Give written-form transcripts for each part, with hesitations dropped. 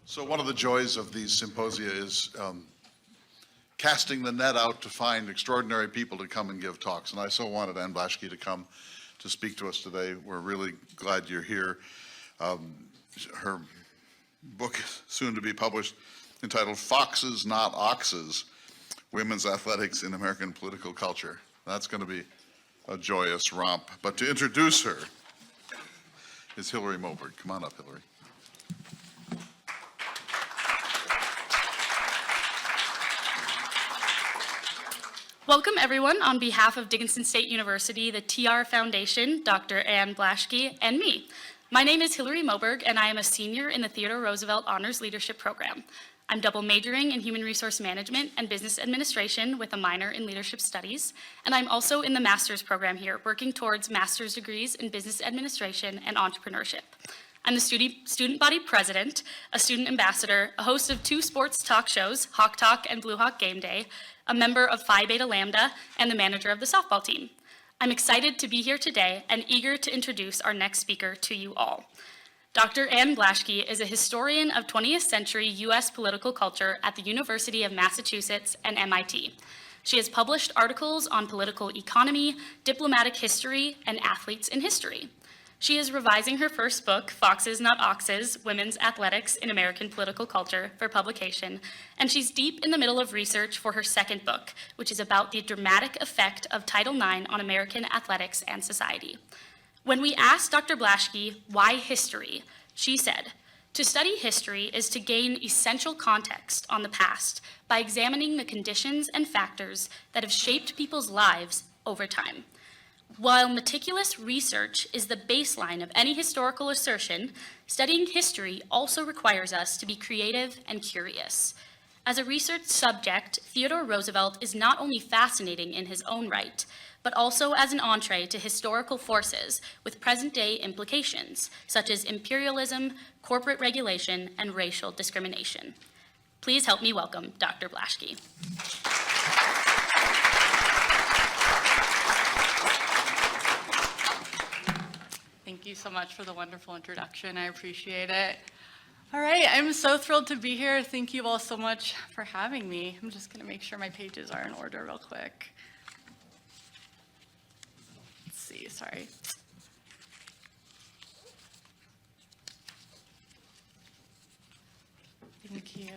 So one of the joys of these symposia is casting the net out to find extraordinary people to come and give talks. And I so wanted Ann Blaschke to come to speak to us today. We're really glad you're here. Her book is soon to be published, entitled Foxes Not Oxes, Women's Athletics in American Political Culture. That's going to be a joyous romp. But to introduce her is Hillary Moberg. Come on up, Hillary. Welcome everyone on behalf of Dickinson State University, the TR Foundation, Dr. Ann Blaschke, and me. My name is Hillary Moberg, and I am a senior in the Theodore Roosevelt Honors Leadership Program. I'm double majoring in Human Resource Management and Business Administration with a minor in Leadership Studies, and I'm also in the master's program here, working towards master's degrees in Business Administration and Entrepreneurship. I'm the student body president, a student ambassador, a host of 2 sports talk shows, Hawk Talk and Blue Hawk Game Day, a member of Phi Beta Lambda, and the manager of the softball team. I'm excited to be here today and eager to introduce our next speaker to you all. Dr. Ann Blaschke is a historian of 20th century U.S. political culture at the University of Massachusetts and MIT. She has published articles on political economy, diplomatic history, and athletes in history. She is revising her first book, Foxes Not Oxes, Women's Athletics in American Political Culture, for publication, and she's deep in the middle of research for her second book, which is about the dramatic effect of Title IX on American athletics and society. When we asked Dr. Blaschke why history, she said, "To study history is to gain essential context on the past by examining the conditions and factors that have shaped people's lives over time. While meticulous research is the baseline of any historical assertion, studying history also requires us to be creative and curious. As a research subject, Theodore Roosevelt is not only fascinating in his own right, but also as an entree to historical forces with present-day implications, such as imperialism, corporate regulation, and racial discrimination." Please help me welcome Dr. Blaschke. Thank you so much for the wonderful introduction. I appreciate it. All right, I'm so thrilled to be here. Thank you all so much for having me. I'm just going to make sure my pages are in order real quick. Let's see, sorry. Thank you.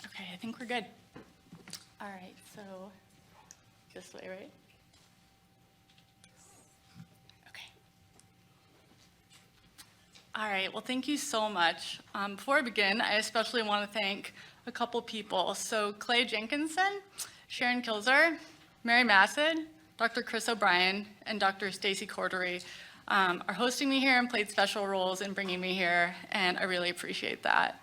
Okay, I think we're good. All right, so this way, right? All right, well, thank you so much. Before I begin, I especially want to thank a couple people. So Clay Jenkinson, Sharon Kilzer, Mary Massad, Dr. Chris O'Brien, and Dr. Stacy Cordery are hosting me here and played special roles in bringing me here, and I really appreciate that.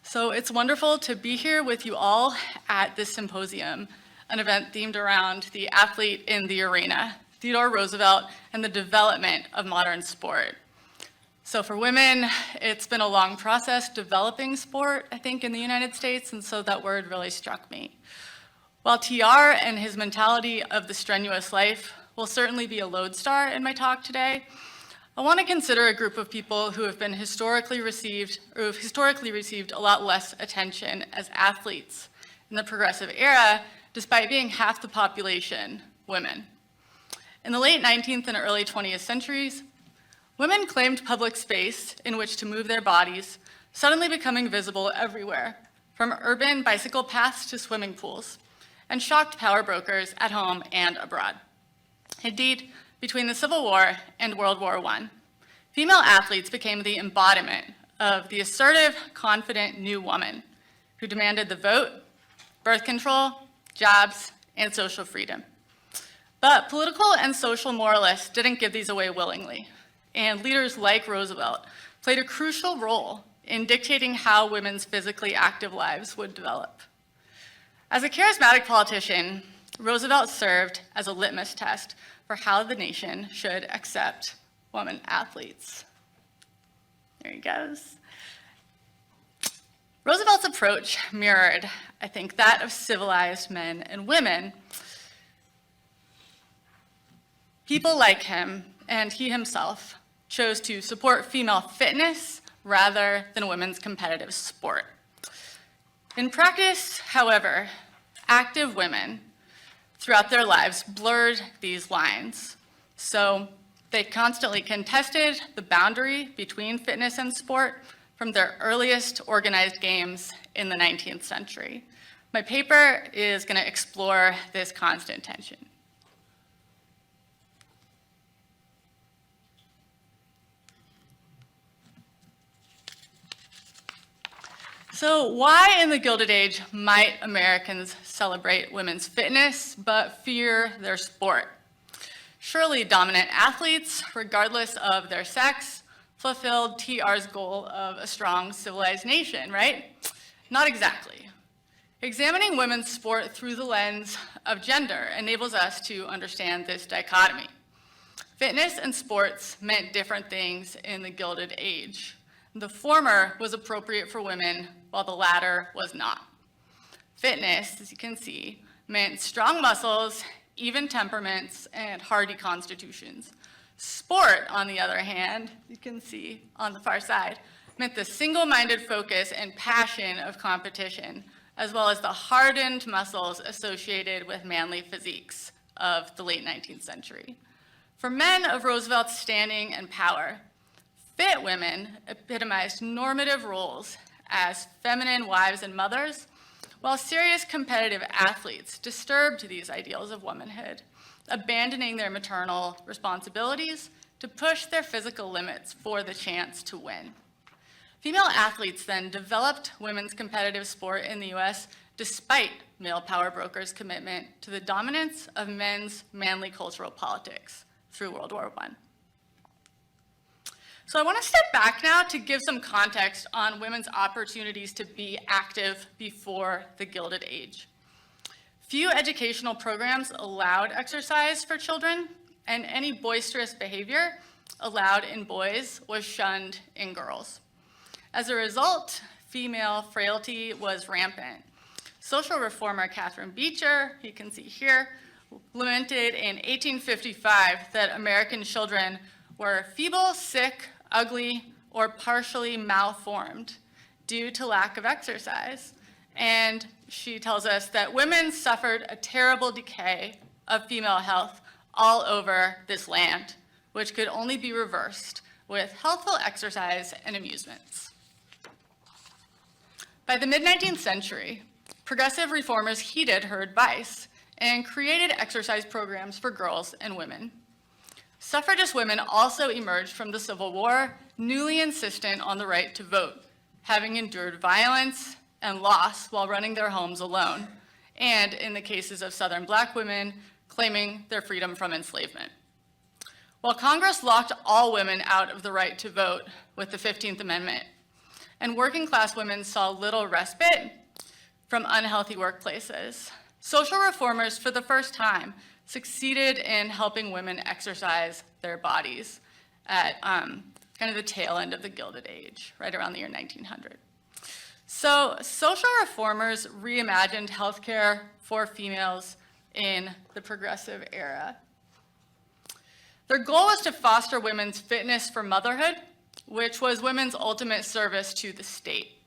So it's wonderful to be here with you all at this symposium, an event themed around the athlete in the arena, Theodore Roosevelt, and the development of modern sport. So for women, it's been a long process developing sport, I think, in the United States, and so that word really struck me. While TR and his mentality of the strenuous life will certainly be a lodestar in my talk today, I want to consider a group of people who have historically received a lot less attention as athletes in the progressive era, despite being half the population women. In the late 19th and early 20th centuries, women claimed public space in which to move their bodies, suddenly becoming visible everywhere, from urban bicycle paths to swimming pools, and shocked power brokers at home and abroad. Indeed, between the Civil War and World War I, female athletes became the embodiment of the assertive, confident new woman who demanded the vote, birth control, jobs, and social freedom. But political and social moralists didn't give these away willingly. And leaders like Roosevelt played a crucial role in dictating how women's physically active lives would develop. As a charismatic politician, Roosevelt served as a litmus test for how the nation should accept women athletes. There he goes. Roosevelt's approach mirrored, I think, that of civilized men and women. People like him, and he himself, chose to support female fitness rather than women's competitive sport. In practice, however, active women throughout their lives blurred these lines. So they constantly contested the boundary between fitness and sport from their earliest organized games in the 19th century. My paper is going to explore this constant tension. So why in the Gilded Age might Americans celebrate women's fitness but fear their sport? Surely dominant athletes, regardless of their sex, fulfilled TR's goal of a strong, civilized nation, right? Not exactly. Examining women's sport through the lens of gender enables us to understand this dichotomy. Fitness and sports meant different things in the Gilded Age. The former was appropriate for women, while the latter was not. Fitness, as you can see, meant strong muscles, even temperaments, and hardy constitutions. Sport, on the other hand, you can see on the far side, meant the single-minded focus and passion of competition, as well as the hardened muscles associated with manly physiques of the late 19th century. For men of Roosevelt's standing and power, fit women epitomized normative roles as feminine wives and mothers, while serious competitive athletes disturbed these ideals of womanhood, abandoning their maternal responsibilities to push their physical limits for the chance to win. Female athletes then developed women's competitive sport in the US despite male power brokers' commitment to the dominance of men's manly cultural politics through World War I. So I want to step back now to give some context on women's opportunities to be active before the Gilded Age. Few educational programs allowed exercise for children, and any boisterous behavior allowed in boys was shunned in girls. As a result, female frailty was rampant. Social reformer Catherine Beecher, you can see here, lamented in 1855 that American children were feeble, sick, ugly, or partially malformed due to lack of exercise. And she tells us that women suffered a terrible decay of female health all over this land, which could only be reversed with healthful exercise and amusements. By the mid-19th century, progressive reformers heeded her advice and created exercise programs for girls and women. Suffragist women also emerged from the Civil War newly insistent on the right to vote, having endured violence and loss while running their homes alone, and in the cases of Southern Black women, claiming their freedom from enslavement. While Congress locked all women out of the right to vote with the 15th Amendment, and working class women saw little respite from unhealthy workplaces, social reformers for the first time succeeded in helping women exercise their bodies at kind of the tail end of the Gilded Age, right around the year 1900. So social reformers reimagined healthcare for females in the progressive era. Their goal was to foster women's fitness for motherhood, which was women's ultimate service to the state.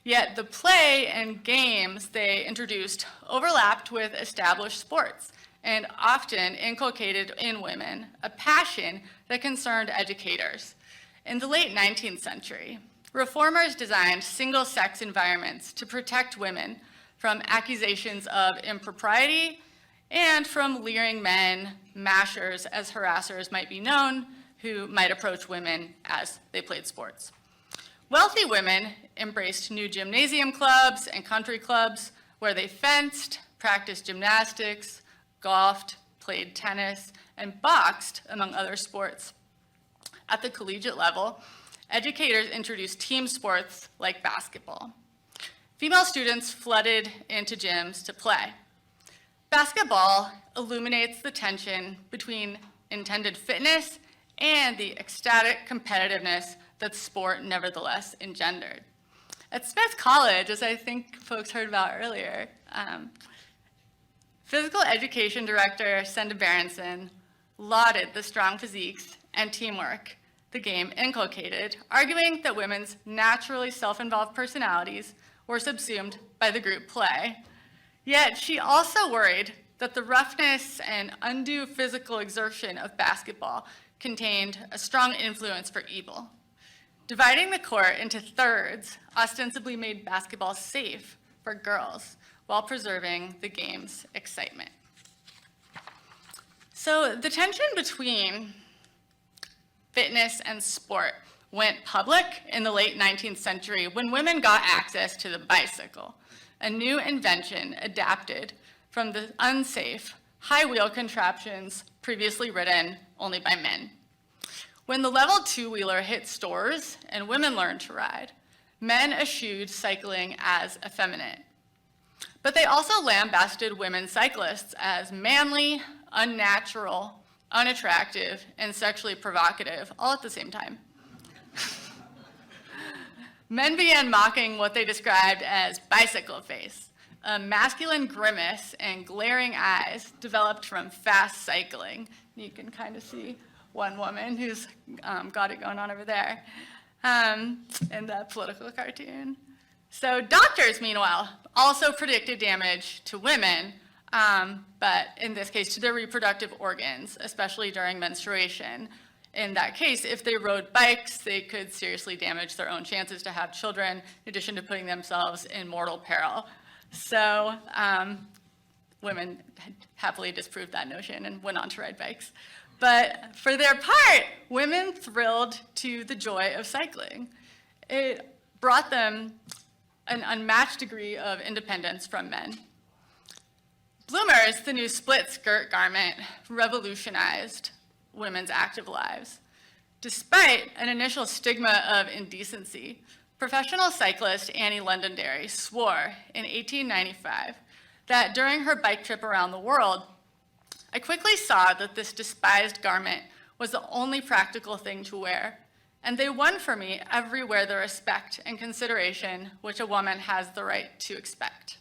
Yet the play and games they introduced overlapped with established sports and often inculcated in women a passion that concerned educators. In the late 19th century, reformers designed single-sex environments to protect women from accusations of impropriety and from leering men, mashers, as harassers might be known, who might approach women as they played sports. Wealthy women embraced new gymnasium clubs and country clubs where they fenced, practiced gymnastics, golfed, played tennis, and boxed, among other sports. At the collegiate level, educators introduced team sports like basketball. Female students flooded into gyms to play. Basketball illuminates the tension between intended fitness and the ecstatic competitiveness that sport nevertheless engendered. At Smith College, as I think folks heard about earlier, physical education director Senda Berenson lauded the strong physiques and teamwork, the game inculcated, arguing that women's naturally self-involved personalities were subsumed by the group play. Yet she also worried that the roughness and undue physical exertion of basketball contained a strong influence for evil. Dividing the court into thirds ostensibly made basketball safe for girls while preserving the game's excitement. So the tension between fitness and sport went public in the late 19th century when women got access to the bicycle, a new invention adapted from the unsafe high-wheel contraptions previously ridden only by men. When the level two-wheeler hit stores and women learned to ride, men eschewed cycling as effeminate. But they also lambasted women cyclists as manly, unnatural, unattractive, and sexually provocative, all at the same time. Men began mocking what they described as bicycle face, a masculine grimace and glaring eyes developed from fast cycling. You can kind of see one woman who's got it going on over there in that political cartoon. So doctors, meanwhile, also predicted damage to women, but in this case to their reproductive organs, especially during menstruation. In that case, if they rode bikes, they could seriously damage their own chances to have children, in addition to putting themselves in mortal peril. So women happily disproved that notion and went on to ride bikes. But for their part, women thrilled to the joy of cycling. It brought them an unmatched degree of independence from men. Bloomers, the new split skirt garment, revolutionized women's active lives. Despite an initial stigma of indecency, professional cyclist Annie Londonderry swore in 1895 that during her bike trip around the world, I quickly saw that this despised garment was the only practical thing to wear, and they won for me everywhere the respect and consideration which a woman has the right to expect.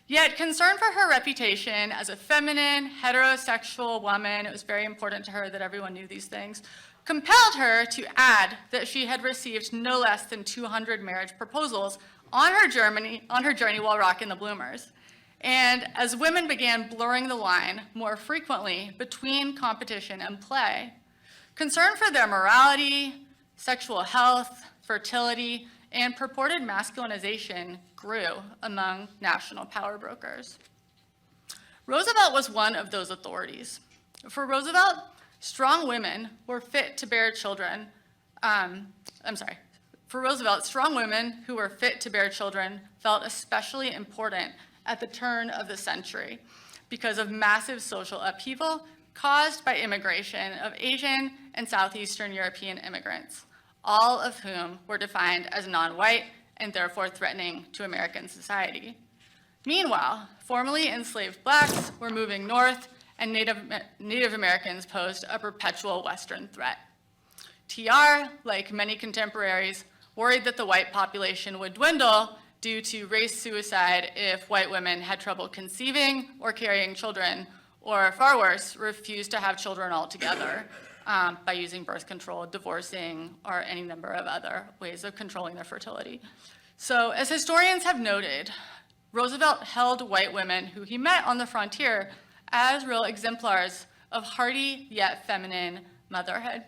Yet concern for her reputation as a feminine, heterosexual woman, it was very important to her that everyone knew these things, compelled her to add that she had received no less than 200 marriage proposals on her journey while rocking the bloomers. And as women began blurring the line more frequently between competition and play, concern for their morality, sexual health, fertility, and purported masculinization grew among national power brokers. Roosevelt was one of those authorities. For Roosevelt, strong women were fit to bear children. For Roosevelt, strong women who were fit to bear children felt especially important at the turn of the century because of massive social upheaval caused by immigration of Asian and Southeastern European immigrants, all of whom were defined as non-white and therefore threatening to American society. Meanwhile, formerly enslaved blacks were moving north, and Native Americans posed a perpetual Western threat. TR, like many contemporaries, worried that the white population would dwindle due to race suicide if white women had trouble conceiving or carrying children, or far worse, refused to have children altogether by using birth control, divorcing, or any number of other ways of controlling their fertility. So as historians have noted, Roosevelt held white women who he met on the frontier as real exemplars of hardy yet feminine motherhood.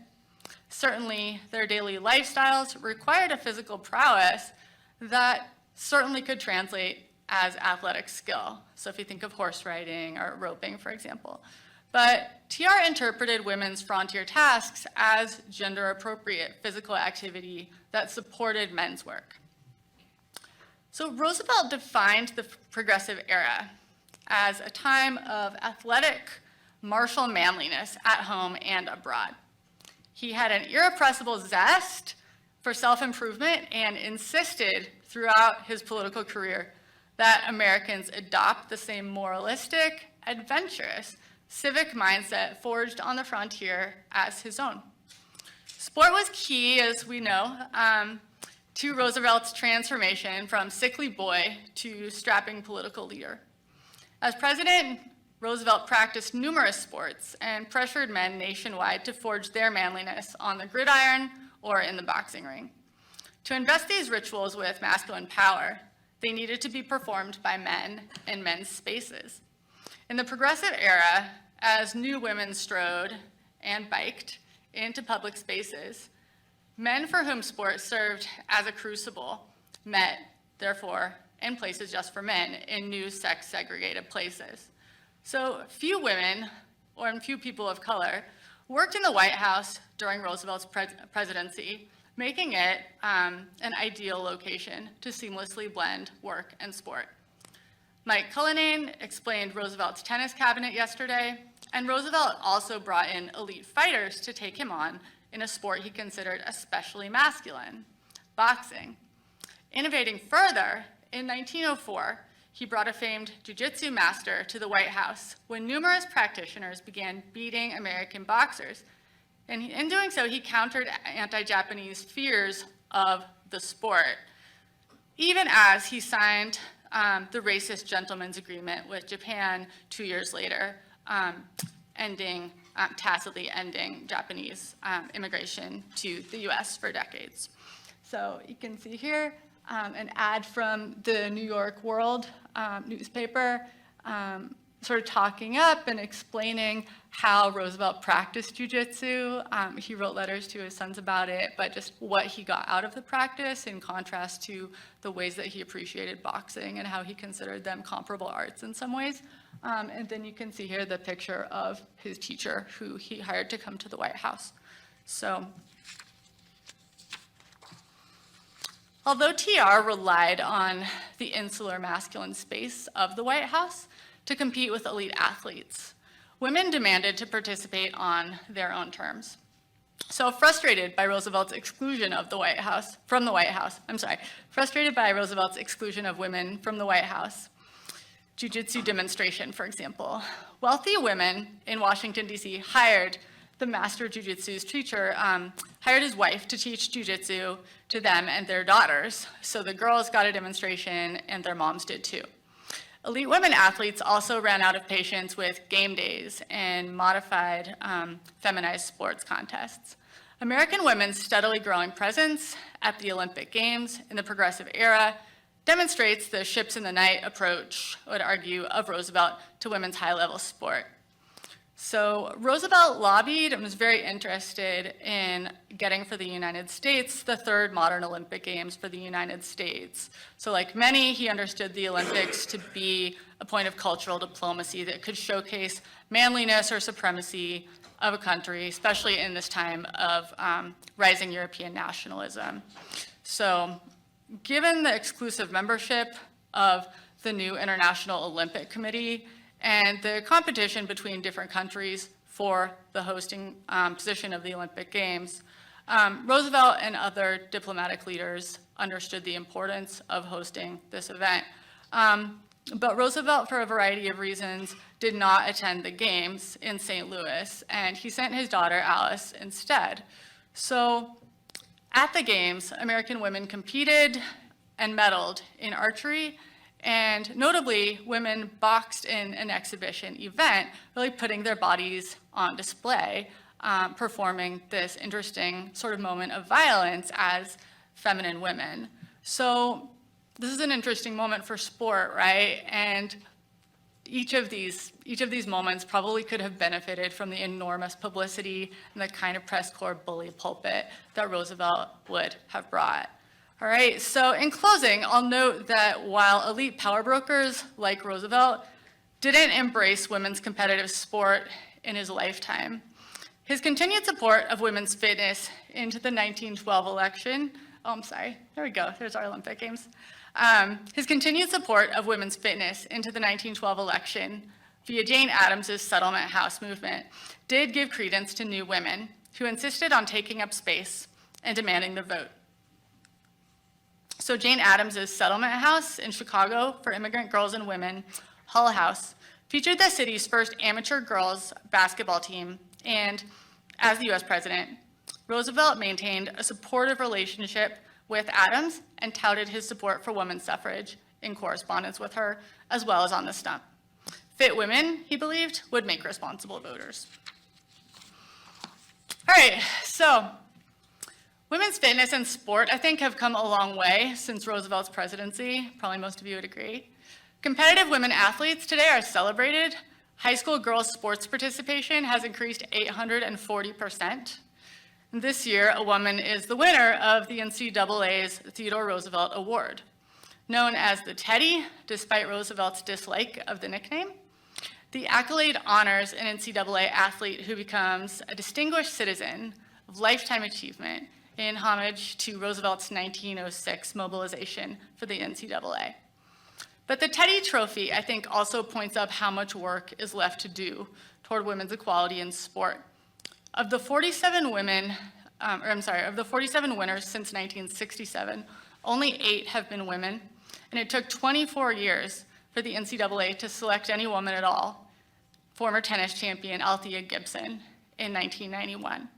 Certainly, their daily lifestyles required a physical prowess that certainly could translate as athletic skill. So if you think of horse riding or roping, for example. But TR interpreted women's frontier tasks as gender-appropriate physical activity that supported men's work. So Roosevelt defined the progressive era as a time of athletic, martial manliness at home and abroad. He had an irrepressible zest for self-improvement and insisted throughout his political career that Americans adopt the same moralistic, adventurous, civic mindset forged on the frontier as his own. Sport was key, as we know, to Roosevelt's transformation from sickly boy to strapping political leader. As president, Roosevelt practiced numerous sports and pressured men nationwide to forge their manliness on the gridiron or in the boxing ring. To invest these rituals with masculine power, they needed to be performed by men in men's spaces. In the progressive era, as new women strode and biked into public spaces, men for whom sport served as a crucible met, therefore, in places just for men in new sex-segregated places. So few women, or few people of color, worked in the White House during Roosevelt's presidency, making it an ideal location to seamlessly blend work and sport. Mike Cullinane explained Roosevelt's tennis cabinet yesterday, and Roosevelt also brought in elite fighters to take him on in a sport he considered especially masculine, boxing. Innovating further, in 1904, he brought a famed jiu-jitsu master to the White House when numerous practitioners began beating American boxers. And in doing so, he countered anti-Japanese fears of the sport, even as he signed the racist gentleman's agreement with Japan 2 years later, tacitly ending Japanese immigration to the US for decades. So you can see here an ad from the New York World newspaper, sort of talking up and explaining how Roosevelt practiced jiu-jitsu. He wrote letters to his sons about it, but just what he got out of the practice in contrast to the ways that he appreciated boxing and how he considered them comparable arts in some ways. And then you can see here the picture of his teacher who he hired to come to the White House. So, although TR relied on the insular masculine space of the White House to compete with elite athletes, women demanded to participate on their own terms. So frustrated by Roosevelt's exclusion of the White House, frustrated by Roosevelt's exclusion of women from the White House, jiu-jitsu demonstration, for example, wealthy women in Washington, D.C. hired the master jiu-jitsu's teacher, hired his wife to teach jiu-jitsu to them and their daughters. So the girls got a demonstration and their moms did too. Elite women athletes also ran out of patience with game days and modified feminized sports contests. American women's steadily growing presence at the Olympic Games in the progressive era demonstrates the ships in the night approach, I would argue, of Roosevelt to women's high-level sport. So Roosevelt lobbied and was very interested in getting for the United States the third modern Olympic Games for the United States. So like many, he understood the Olympics to be a point of cultural diplomacy that could showcase manliness or supremacy of a country, especially in this time of rising European nationalism. So given the exclusive membership of the new International Olympic Committee, and the competition between different countries for the hosting position of the Olympic Games, Roosevelt and other diplomatic leaders understood the importance of hosting this event. But Roosevelt, for a variety of reasons, did not attend the Games in St. Louis, and he sent his daughter Alice instead. So at the Games, American women competed and medaled in archery, and notably, women boxed in an exhibition event, really putting their bodies on display, performing this interesting sort of moment of violence as feminine women. So this is an interesting moment for sport, right? And each of these moments probably could have benefited from the enormous publicity and the kind of press corps bully pulpit that Roosevelt would have brought. All right, so in closing, I'll note that while elite power brokers like Roosevelt didn't embrace women's competitive sport in his lifetime, his continued support of women's fitness into the 1912 election, there's our Olympic Games. His continued support of women's fitness into the 1912 election via Jane Addams's Settlement House movement did give credence to new women who insisted on taking up space and demanding the vote. So Jane Addams's Settlement House in Chicago for immigrant girls and women, Hull House, featured the city's first amateur girls basketball team, and as the US president, Roosevelt maintained a supportive relationship with Addams and touted his support for women's suffrage in correspondence with her, as well as on the stump. Fit women, he believed, would make responsible voters. All right, so women's fitness and sport, I think, have come a long way since Roosevelt's presidency. Probably most of you would agree. Competitive women athletes today are celebrated. High school girls' sports participation has increased 840%. And this year, a woman is the winner of the NCAA's Theodore Roosevelt Award. Known as the Teddy, despite Roosevelt's dislike of the nickname, the accolade honors an NCAA athlete who becomes a distinguished citizen of lifetime achievement in homage to Roosevelt's 1906 mobilization for the NCAA. But the Teddy Trophy, I think, also points up how much work is left to do toward women's equality in sport. Of the 47 winners since 1967, only 8 have been women, and it took 24 years for the NCAA to select any woman at all, former tennis champion Althea Gibson in 1991.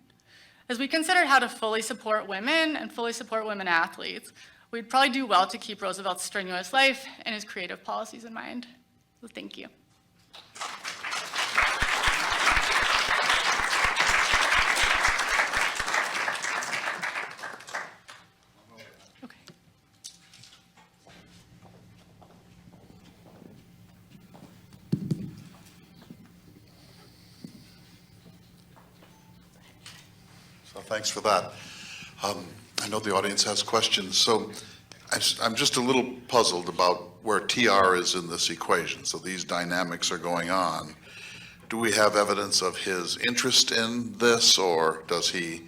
As we consider how to fully support women and fully support women athletes, we'd probably do well to keep Roosevelt's strenuous life and his creative policies in mind. So thank you. Okay. So thanks for that. I know the audience has questions, so I'm just a little puzzled about where TR is in this equation. So these dynamics are going on. Do we have evidence of his interest in this, or is he,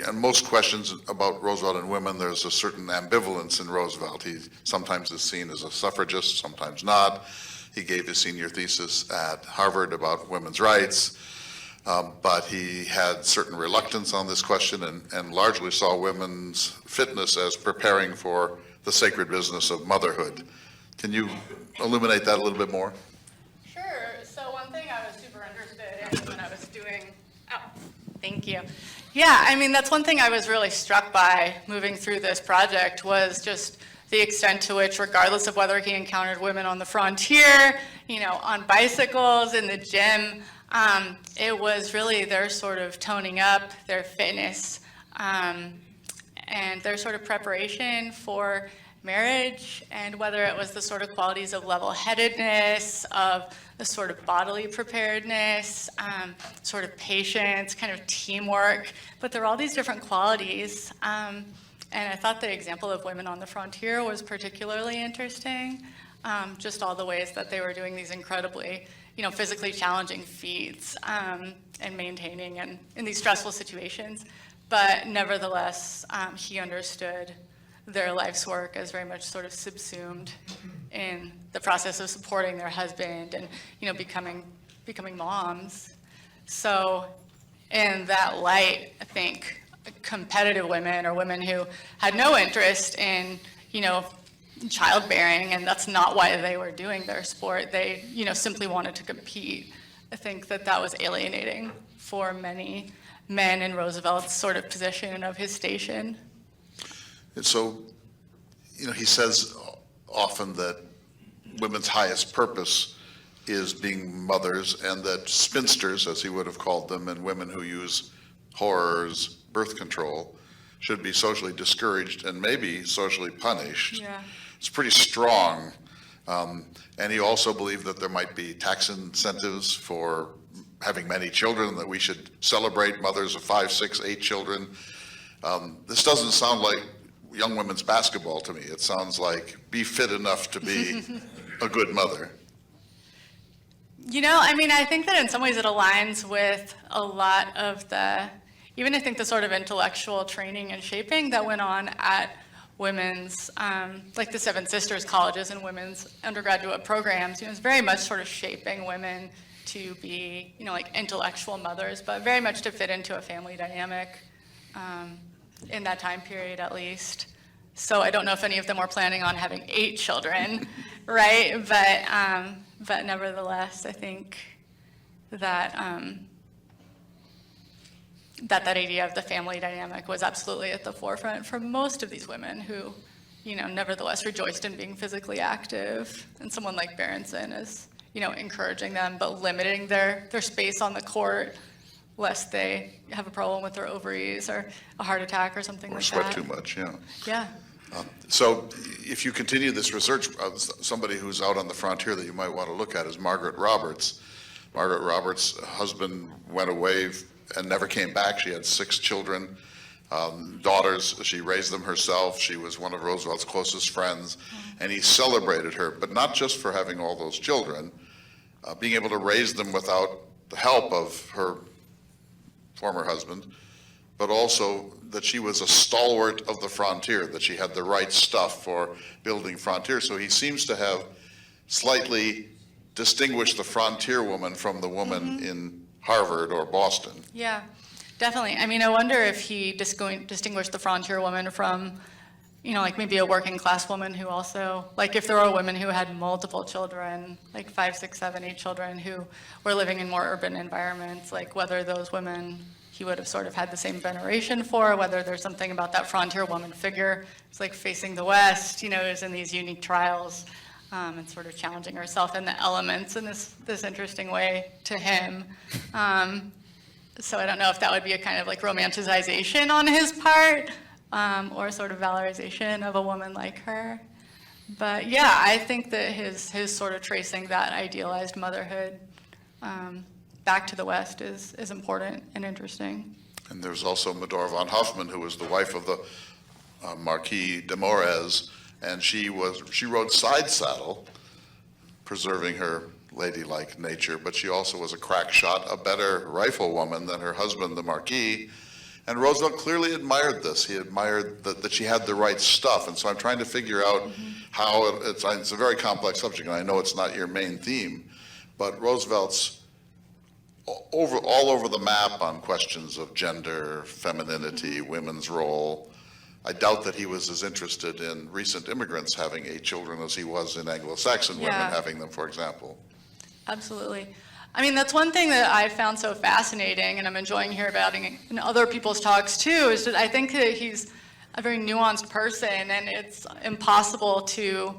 and most questions about Roosevelt and women, there's a certain ambivalence in Roosevelt. He sometimes is seen as a suffragist, sometimes not. He gave his senior thesis at Harvard about women's rights. But he had certain reluctance on this question and largely saw women's fitness as preparing for the sacred business of motherhood. Can you illuminate that a little bit more? Sure. So one thing I was super interested in when I was doing, thank you. Yeah, I mean, that's one thing I was really struck by moving through this project was just the extent to which, regardless of whether he encountered women on the frontier, on bicycles, in the gym, it was really their sort of toning up, their fitness, and their sort of preparation for marriage, and whether it was the sort of qualities of level-headedness, of the sort of bodily preparedness, sort of patience, kind of teamwork, but there were all these different qualities. And I thought the example of women on the frontier was particularly interesting, just all the ways that they were doing these incredibly physically challenging feats and maintaining and in these stressful situations. But nevertheless, he understood their life's work as very much sort of subsumed in the process of supporting their husband and, becoming moms. So in that light, I think competitive women or women who had no interest in, childbearing, and that's not why they were doing their sport. They, simply wanted to compete. I think that was alienating for many men in Roosevelt's sort of position and of his station. And so, he says often that women's highest purpose is being mothers, and that spinsters, as he would have called them, and women who use horrors, birth control, should be socially discouraged and maybe socially punished. Yeah. It's pretty strong. And he also believed that there might be tax incentives for having many children, that we should celebrate mothers of 5, 6, 8 children. This doesn't sound like young women's basketball to me. It sounds like be fit enough to be a good mother. I think that in some ways it aligns with a lot of the sort of intellectual training and shaping that went on at women's, like the Seven Sisters colleges and women's undergraduate programs. It's very much sort of shaping women to be, like intellectual mothers, but very much to fit into a family dynamic in that time period at least. So I don't know if any of them were planning on having 8 children, right? But nevertheless, I think that that idea of the family dynamic was absolutely at the forefront for most of these women who nevertheless rejoiced in being physically active. And someone like Berenson is, encouraging them, but limiting their space on the court, lest they have a problem with their ovaries or a heart attack or something like that. Or sweat too much, yeah. Yeah. So if you continue this research, somebody who's out on the frontier that you might want to look at is Margaret Roberts. Margaret Roberts' husband went away and never came back. She had 6 children, daughters. She raised them herself. She was one of Roosevelt's closest friends, and he celebrated her, but not just for having all those children, being able to raise them without the help of her former husband, but also that she was a stalwart of the frontier, that she had the right stuff for building frontier. So he seems to have slightly distinguished the frontier woman from the woman in Harvard or Boston. Yeah, definitely. I mean, I wonder if he distinguished the frontier woman from, like maybe a working class woman who also, like if there are women who had multiple children, like 5, 6, 7, 8 children who were living in more urban environments, like whether those women he would have sort of had the same veneration for, whether there's something about that frontier woman figure. It's like facing the West, is in these unique trials and sort of challenging herself in the elements in this interesting way to him. So I don't know if that would be a kind of like romanticization on his part or sort of valorization of a woman like her. But yeah, I think that his sort of tracing that idealized motherhood back to the West is important and interesting. And there's also Medora von Huffman, who was the wife of the Marquis de Moraes, and she rode side saddle, preserving her ladylike nature, but she also was a crack shot, a better riflewoman than her husband, the Marquis. And Roosevelt clearly admired this. He admired that she had the right stuff. And so I'm trying to figure out how it's a very complex subject, and I know it's not your main theme, but Roosevelt's all over the map on questions of gender, femininity, women's role. I doubt that he was as interested in recent immigrants having 8 children as he was in Anglo-Saxon women having them, for example. Absolutely. I mean, that's one thing that I found so fascinating, and I'm enjoying hearing about in other people's talks too, is that I think that he's a very nuanced person, and it's impossible to,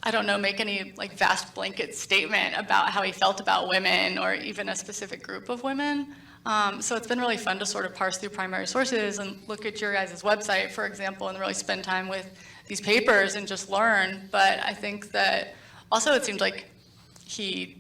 I don't know, make any like vast blanket statement about how he felt about women or even a specific group of women. So it's been really fun to sort of parse through primary sources and look at your guys' website, for example, and really spend time with these papers and just learn. But I think that also it seemed like he,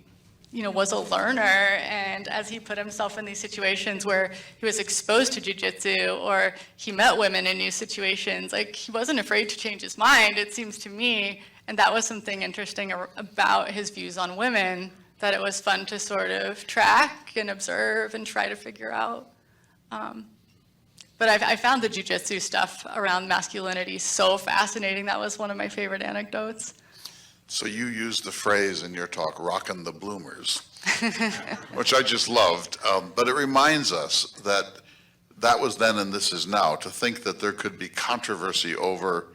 was a learner, and as he put himself in these situations where he was exposed to jiu-jitsu or he met women in new situations, like he wasn't afraid to change his mind, it seems to me. And that was something interesting about his views on women, that it was fun to sort of track and observe and try to figure out. But I found the jiu-jitsu stuff around masculinity so fascinating. That was one of my favorite anecdotes. So you used the phrase in your talk, "rockin' the bloomers," which I just loved. But it reminds us that was then and this is now, to think that there could be controversy over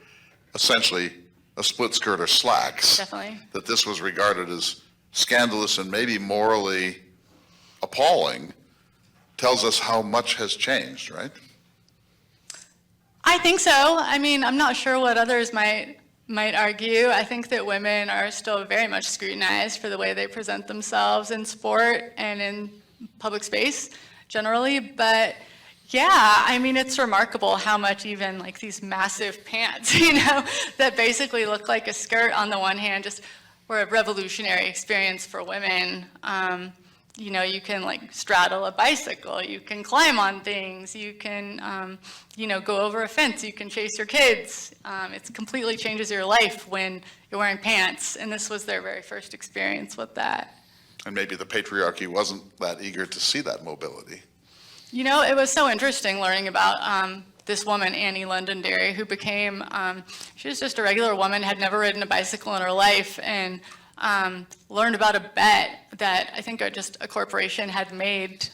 essentially a split skirt or slacks. Definitely. That this was regarded as scandalous and maybe morally appalling, tells us how much has changed, right? I think so. I mean, I'm not sure what others might argue. I think that women are still very much scrutinized for the way they present themselves in sport and in public space generally. But yeah, I mean, it's remarkable how much even like these massive pants, that basically look like a skirt on the one hand, just were a revolutionary experience for women. You can like straddle a bicycle, you can climb on things, you can, go over a fence, you can chase your kids. It completely changes your life when you're wearing pants, and this was their very first experience with that. And maybe the patriarchy wasn't that eager to see that mobility. It was so interesting learning about this woman, Annie Londonderry, who became, she was just a regular woman, had never ridden a bicycle in her life, and learned about a bet that I think just a corporation had made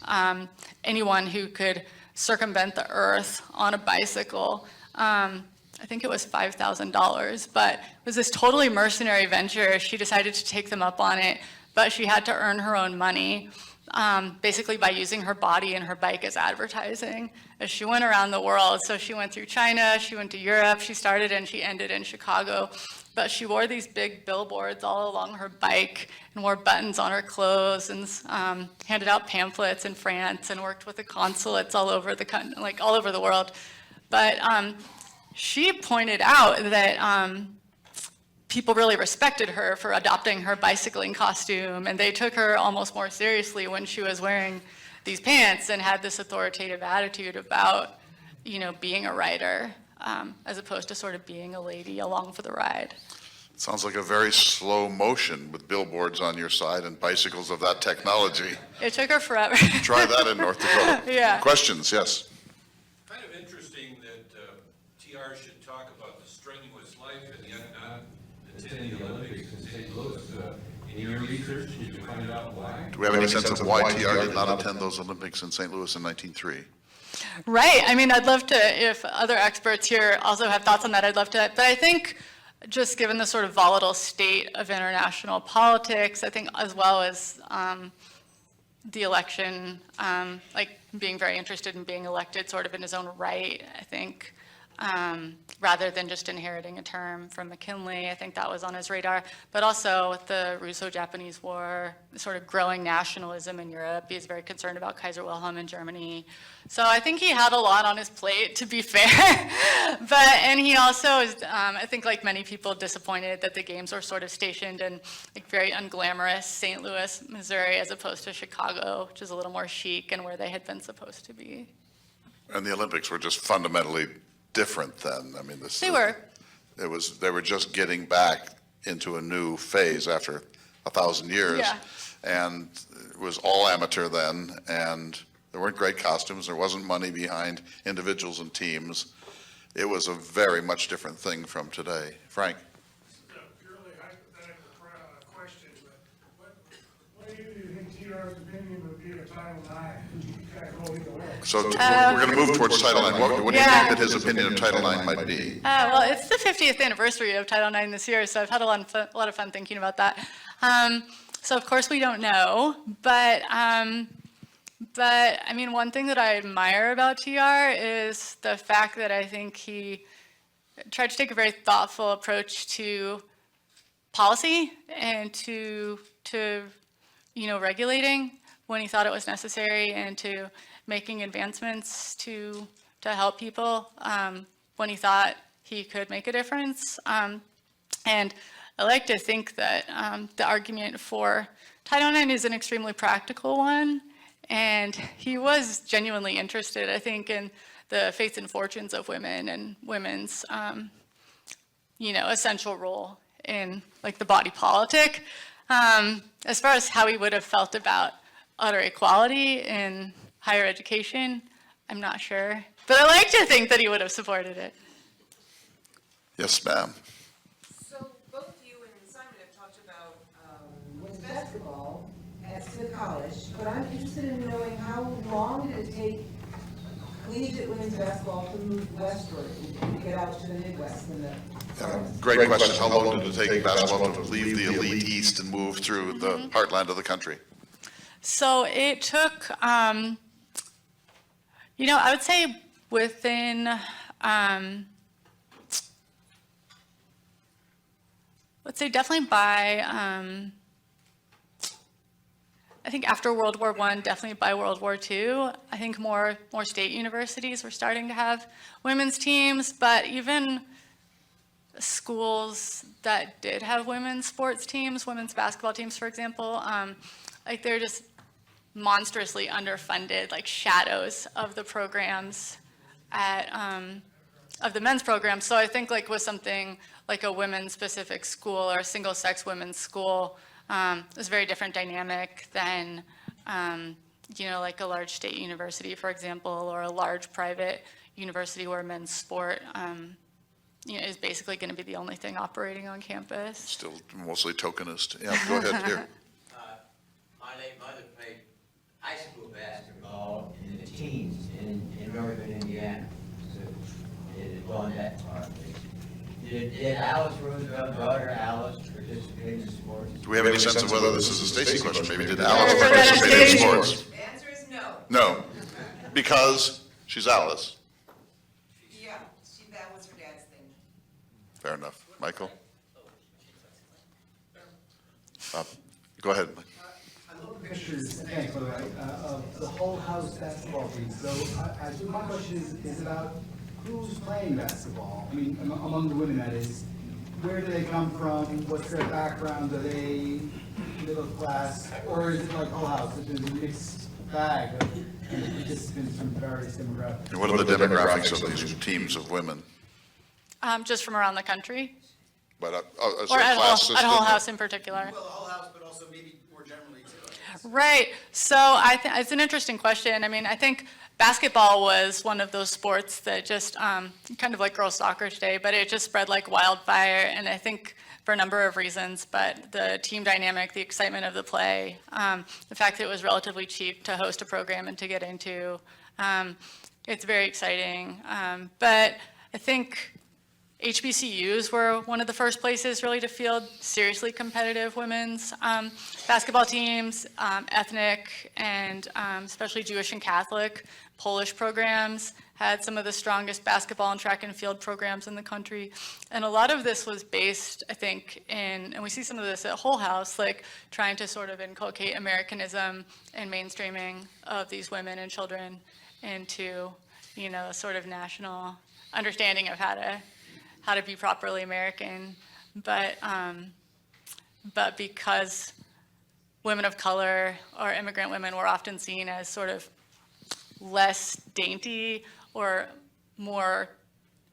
anyone who could circumvent the earth on a bicycle. I think it was $5,000, but it was this totally mercenary venture. She decided to take them up on it, but she had to earn her own money. basically by using her body and her bike as advertising as she went around the world. So she went through China, she went to Europe, she started and she ended in Chicago. But she wore these big billboards all along her bike and wore buttons on her clothes and handed out pamphlets in France and worked with the consulates all over the country, like all over the world. But she pointed out that people really respected her for adopting her bicycling costume, and they took her almost more seriously when she was wearing these pants and had this authoritative attitude about, being a rider, as opposed to sort of being a lady along for the ride. Sounds like a very slow motion with billboards on your side and bicycles of that technology. It took her forever. Try that in North Dakota. Yeah. Questions? Yes. Kind of interesting that TR should talk about the strenuous life and yet not attend the Olympics in St. Louis. In your research, did you find out why? Do we have any sense of why TR did not attend those Olympics in St. Louis in 1903? Right. I mean, I'd love to, if other experts here also have thoughts on that, I'd love to. But I think just given the sort of volatile state of international politics, I think as well as the election, like being very interested in being elected sort of in his own right, I think, rather than just inheriting a term from McKinley. I think that was on his radar. But also with the Russo-Japanese War, sort of growing nationalism in Europe, he's very concerned about Kaiser Wilhelm in Germany. So I think he had a lot on his plate, to be fair. And he also is, I think like many people, disappointed that the games were sort of stationed in like very unglamorous St. Louis, Missouri, as opposed to Chicago, which is a little more chic and where they had been supposed to be. And the Olympics were just fundamentally different then. I mean, They were. They were just getting back into a new phase after 1,000 years. Yeah. And it was all amateur then, and there weren't great costumes. There wasn't money behind individuals and teams. It was a very much different thing from today. Frank? It's a purely hypothetical question, but what do you think TR's opinion would be of Title IX? You kind of go either way. So we're going to move towards Title IX. What do you think that his opinion of Title IX might be? Well, it's the 50th anniversary of Title IX this year, so I've had a lot of fun thinking about that. So of course we don't know, but I mean, one thing that I admire about TR is the fact that I think he tried to take a very thoughtful approach to policy and to regulating when he thought it was necessary, and to making advancements to help people when he thought he could make a difference. And I like to think that the argument for Title IX is an extremely practical one, and he was genuinely interested, I think, in the fates and fortunes of women and women's, essential role in like the body politic. As far as how he would have felt about utter equality in higher education, I'm not sure. But I like to think that he would have supported it. Yes, ma'am. So both you and Simon have talked about women's basketball at Smith College, but I'm interested in knowing how long did it take collegiate women's basketball to move westward and get out to the Midwest and the Great question. How long did it take basketball to leave the elite East and move through the heartland of the country? So it took, I would say within, let's say definitely by, I think after World War I, definitely by World War II, I think more state universities were starting to have women's teams, but even schools that did have women's sports teams, women's basketball teams, for example, like they're just monstrously underfunded, like shadows of the programs of the men's program. So I think like with something like a women's specific school or a single sex women's school, it's a very different dynamic than, like a large state university, for example, or a large private university where men's sport, is basically going to be the only thing operating on campus. Still mostly tokenist. Yeah, go ahead here. My late mother played high school basketball in the teens in northern Indiana. So it had gone that far. Did Alice Roosevelt, daughter Alice, participate in sports? Do we have any any sense of whether this is a Stacy question? Maybe did Alice participate in sports? The answer is no. No, because she's Alice. Yeah, that was her dad's thing. Fair enough. Michael? Go ahead. I love the pictures, thanks, by the way, of the whole house basketball team. So my question is about who's playing basketball? I mean, among the women, that is. Where do they come from? What's their background? Are they middle class? Or is it like whole house? There's a mixed bag of participants from various demographics. And what are the demographics of these teams of women? Just from around the country, But as or a at class Whole system? House in particular. Well, the whole house, but also maybe more generally too. Right. So it's an interesting question. I mean, I think basketball was one of those sports that just kind of like girls soccer today, but it just spread like wildfire. And I think for a number of reasons, but the team dynamic, the excitement of the play, the fact that it was relatively cheap to host a program and to get into, it's very exciting. But I think HBCUs were one of the first places really to field seriously competitive women's basketball teams, ethnic and especially Jewish and Catholic, Polish programs had some of the strongest basketball and track and field programs in the country. And a lot of this was based, I think, and we see some of this at Whole House, like trying to sort of inculcate Americanism and mainstreaming of these women and children into, a sort of national understanding of how to be properly American, but because women of color or immigrant women were often seen as sort of less dainty or more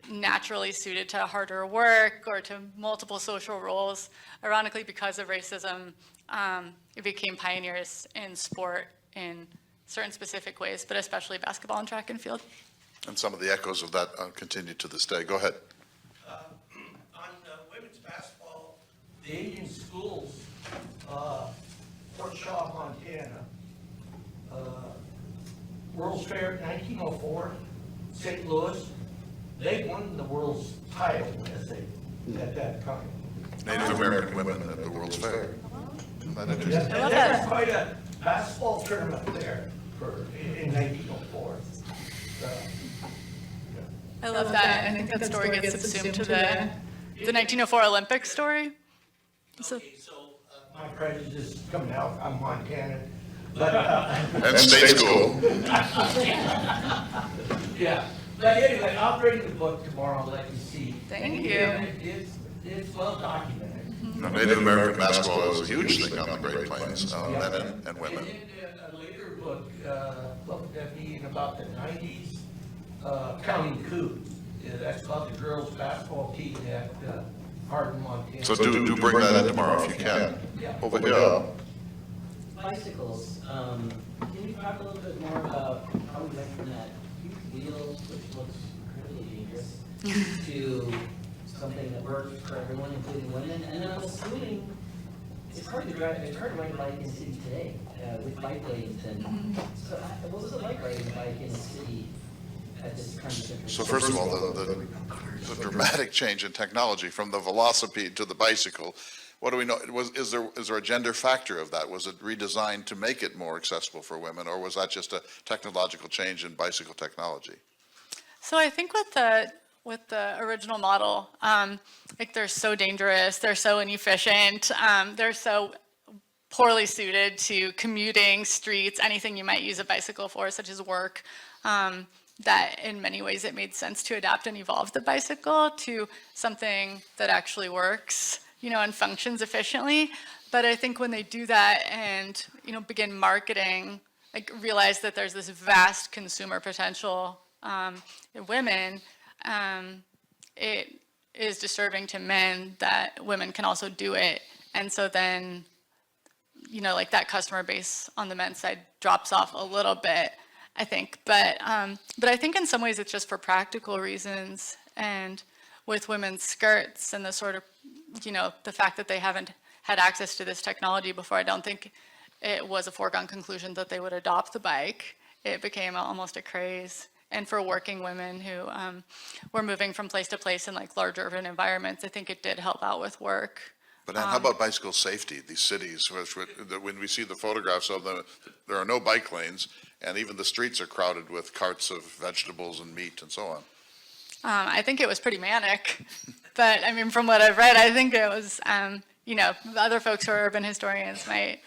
naturally suited to harder work or to multiple social roles, ironically, because of racism, it became pioneers in sport in certain specific ways, but especially basketball and track and field. And some of the echoes of that continue to this day. Go ahead. On women's basketball, the Indian schools, Fort Shaw, Montana, World's Fair 1904, St. Louis, they won the world's title at that time. Native American women at the World's Fair. Isn't that interesting? I love There that. was quite a basketball tournament there in 1904. I love that. I think that story gets subsumed to the 1904 Olympic story. So, Okay, so my prejudice is coming out, I'm Montana, but, And state school. yeah. But anyway, I'll bring the book tomorrow and let you see. Thank you. And it's well documented. Now, Native American basketball is a huge thing on the Great Plains, men and women. And then a later book, looked at me in about the 90s, Counting Coup. Yeah, that's about the girls' basketball team at Hardin, Montana. So do bring that in tomorrow if you can. Yeah. Over here. Bicycles, can you talk a little bit more about how we went from that huge wheel, which looks incredibly dangerous, to something that works for everyone, including women? And then I'm assuming it's hard to ride a bike in the city today with bike lanes. And so what was it like riding a bike in the city at this kind of So first of all, the dramatic change in technology from the velocipede to the bicycle, what do we know? Is there a gender factor of that? Was it redesigned to make it more accessible for women, or was that just a technological change in bicycle technology? So I think with the original model, like they're so dangerous, they're so inefficient, they're so poorly suited to commuting, streets, anything you might use a bicycle for, such as work, that in many ways it made sense to adapt and evolve the bicycle to something that actually works, and functions efficiently. But I think when they do that and, begin marketing, like realize that there's this vast consumer potential in women, it is disturbing to men that women can also do it. And so then, like that customer base on the men's side drops off a little bit, I think. But I think in some ways it's just for practical reasons. And with women's skirts and the sort of, the fact that they haven't had access to this technology before, I don't think it was a foregone conclusion that they would adopt the bike. It became almost a craze. And for working women who were moving from place to place in like large urban environments, I think it did help out with work. But Ann, how about bicycle safety? These cities, when we see the photographs of them, there are no bike lanes, and even the streets are crowded with carts of vegetables and meat and so on. I think it was pretty manic, but I mean, from what I've read, I think it was, other folks who are urban historians might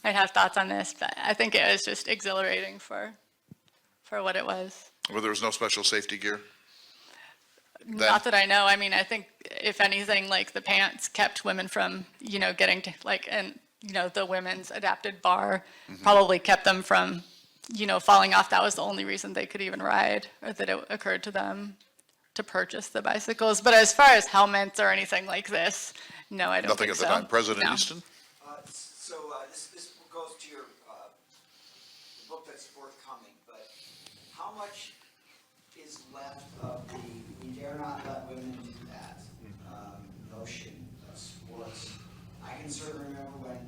have thoughts on this, but I think it was just exhilarating for what it was. Well, there was no special safety gear? Not that I know. I mean, I think if anything, like the pants kept women from, getting to the women's adapted bar probably kept them from, falling off. That was the only reason they could even ride, or that it occurred to them to purchase the bicycles. But as far as helmets or anything like this, no, I don't Nothing think at the so. time. President No. Easton? This goes to your, the book that's forthcoming, but how much is left of the "we dare not let women do that" notion of sports? I can certainly remember when,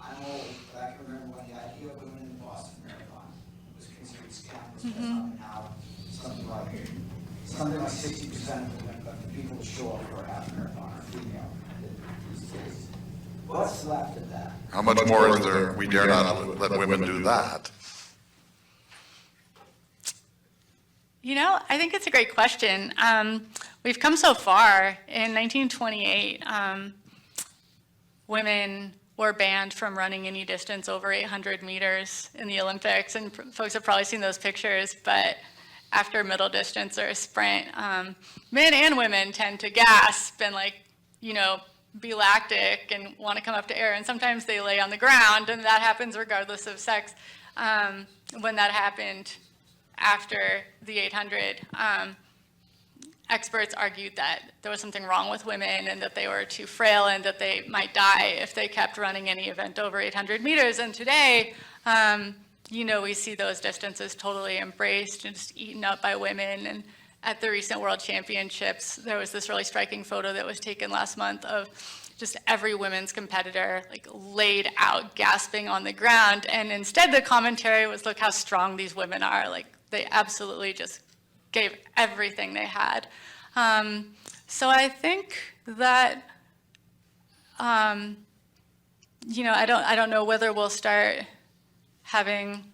I'm old, but I can remember when the idea of women in the Boston Marathon was considered scandalous, and now something like 60% of the people who show up for a half marathon are female these days. What's left of that? How much more is there? We dare not let women do that. I think it's a great question. We've come so far. In 1928, women were banned from running any distance over 800 meters in the Olympics, and folks have probably seen those pictures, but after middle distance or a sprint, men and women tend to gasp and be lactic and want to come up to air, and sometimes they lay on the ground, and that happens regardless of sex. When that happened after the 800, experts argued that there was something wrong with women and that they were too frail and that they might die if they kept running any event over 800 meters. And today, we see those distances totally embraced and just eaten up by women. And at the recent World Championships, there was this really striking photo that was taken last month of just every women's competitor laid out gasping on the ground. And instead the commentary was, look how strong these women are. They absolutely just gave everything they had. So I think that, I don't know whether we'll start having,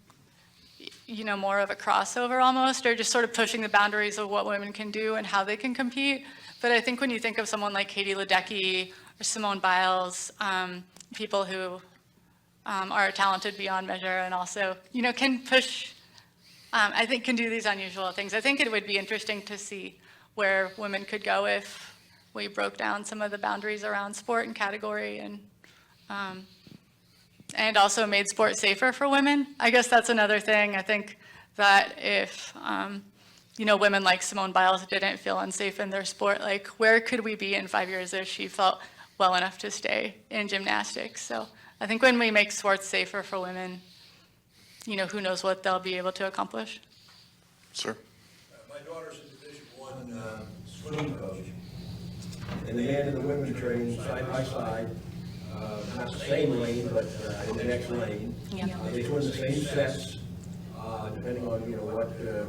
more of a crossover almost, or just sort of pushing the boundaries of what women can do and how they can compete. But I think when you think of someone like Katie Ledecky or Simone Biles, people who are talented beyond measure and also, can push, I think can do these unusual things. I think it would be interesting to see where women could go if we broke down some of the boundaries around sport and category, and also made sport safer for women. I guess that's another thing. I think that if, women like Simone Biles didn't feel unsafe in their sport, where could we be in 5 years if she felt well enough to stay in gymnastics? So I think when we make sports safer for women, who knows what they'll be able to accomplish. Sir? My daughter's a Division I swimming coach, and the men and the women train side by side, not the same lane, but in the next lane. Yeah. They swim the same sets, depending on,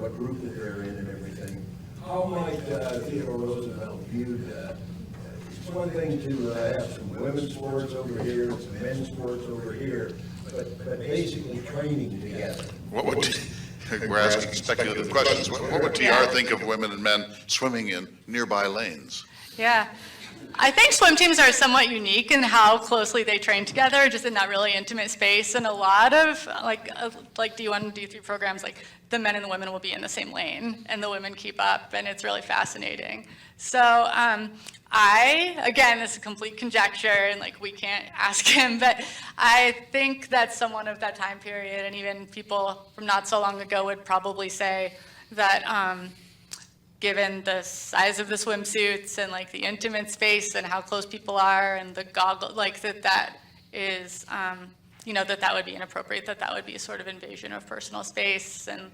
what group that they're in and everything. How might Theodore Roosevelt view that? It's one thing to have some women's sports over here, some men's sports over here, but basically training together. What would, we're asking speculative questions. What would TR think of women and men swimming in nearby lanes? Yeah. I think swim teams are somewhat unique in how closely they train together, just in that really intimate space. And a lot of like D1 and D3 programs, the men and the women will be in the same lane and the women keep up, and it's really fascinating. So again, this is complete conjecture, and we can't ask him, but I think that someone of that time period, and even people from not so long ago, would probably say that given the size of the swimsuits and the intimate space and how close people are and the goggles, that is, that would be inappropriate, that would be a sort of invasion of personal space and,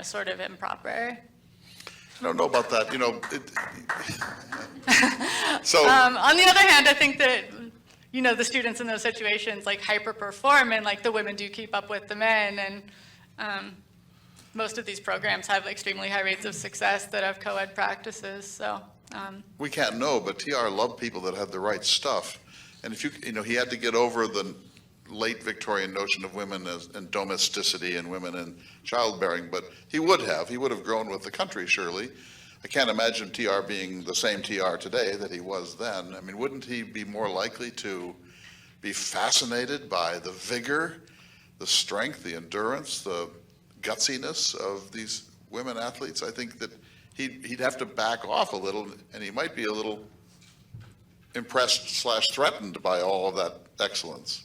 sort of improper. I don't know about that, so. On the other hand, I think that, the students in those situations hyper perform, and the women do keep up with the men, and most of these programs have extremely high rates of success that have co-ed practices, so We can't know, but TR loved people that had the right stuff. And if he had to get over the late Victorian notion of women and domesticity and women in childbearing, but he would have grown with the country, surely. I can't imagine TR being the same TR today that he was then. I mean, wouldn't he be more likely to be fascinated by the vigor, the strength, the endurance, the gutsiness of these women athletes? I think that he'd have to back off a little, and he might be a little impressed/threatened by all of that excellence.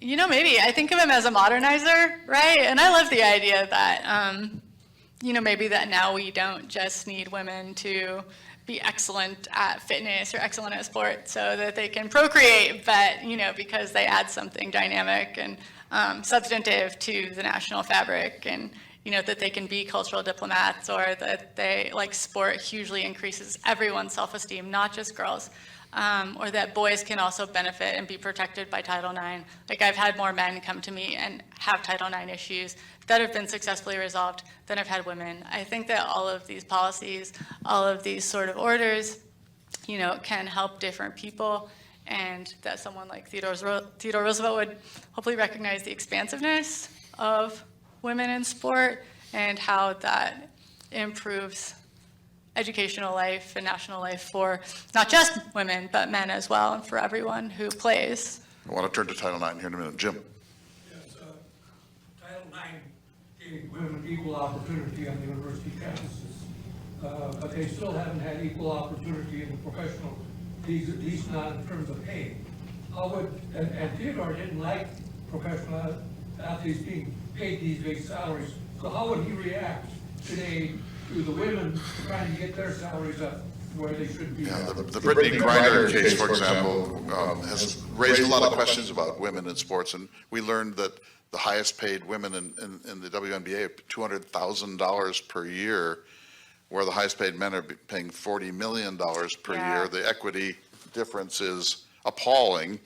Maybe I think of him as a modernizer, right? And I love the idea that, maybe that now we don't just need women to be excellent at fitness or excellent at sport so that they can procreate, but, because they add something dynamic and substantive to the national fabric, and, that they can be cultural diplomats, or that they, like, sport hugely increases everyone's self-esteem, not just girls. Or that boys can also benefit and be protected by Title IX. Like, I've had more men come to me and have Title IX issues that have been successfully resolved than I've had women. I think that all of these policies, all of these sort of orders, can help different people, and that someone like Theodore Roosevelt would hopefully recognize the expansiveness of women in sport and how that improves educational life and national life for not just women, but men as well, and for everyone who plays. I want to turn to Title IX here in a minute. Jim. Yes, Title IX gave women equal opportunity on the university campuses, but they still haven't had equal opportunity in the professional leagues, at least not in terms of pay. And Theodore didn't like professional athletes being paid these big salaries, so how would he react today to the women trying to get their salaries up where they should be? Yeah, the Brittany Griner case, for example, has raised a lot of questions about women in sports, and we learned that the highest paid women in the WNBA are $200,000 per year, where the highest paid men are paying $40 million per year. The equity difference is appalling.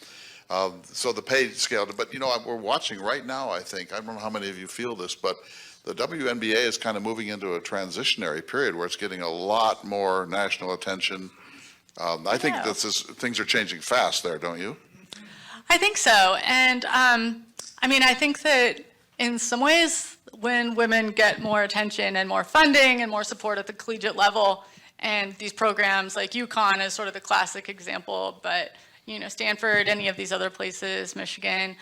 So the pay scale, but we're watching right now, I don't know how many of you feel this, but the WNBA is kind of moving into a transitionary period where it's getting a lot more national attention. I think things are changing fast there, don't you? I think so. And I think that in some ways, when women get more attention and more funding and more support at the collegiate level, and these programs like UConn is sort of the classic example, but Stanford, any of these other places, Michigan,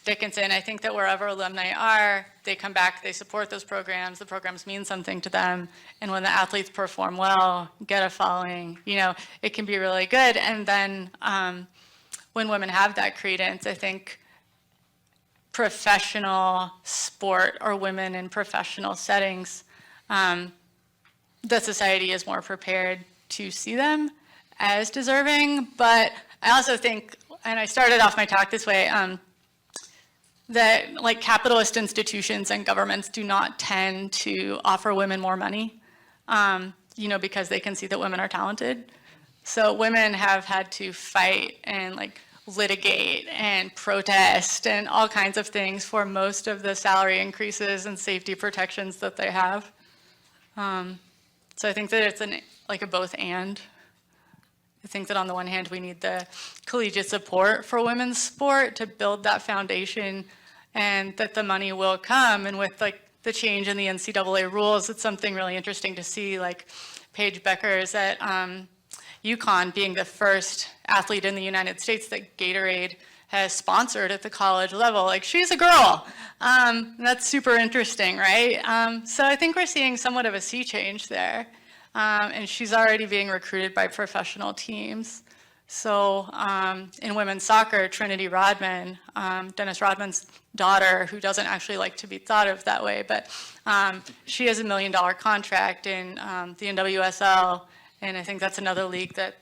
Dickinson, I think that wherever alumni are, they come back, they support those programs, the programs mean something to them, and when the athletes perform well, get a following, it can be really good. And then when women have that credence, I think professional sport or women in professional settings, the society is more prepared to see them as deserving. But I also think, and I started off my talk this way, that like capitalist institutions and governments do not tend to offer women more money, because they can see that women are talented. So women have had to fight and litigate and protest and all kinds of things for most of the salary increases and safety protections that they have. So I think that it's a both and. I think that on the one hand, we need the collegiate support for women's sport to build that foundation, and that the money will come. And with the change in the NCAA rules, it's something really interesting to see, like Paige Beckers at UConn being the first athlete in the United States that Gatorade has sponsored at the college level. She's a girl. That's super interesting, right? So I think we're seeing somewhat of a sea change there. And she's already being recruited by professional teams. So in women's soccer, Trinity Rodman, Dennis Rodman's daughter, who doesn't actually like to be thought of that way, but she has $1 million contract in the NWSL, and I think that's another league that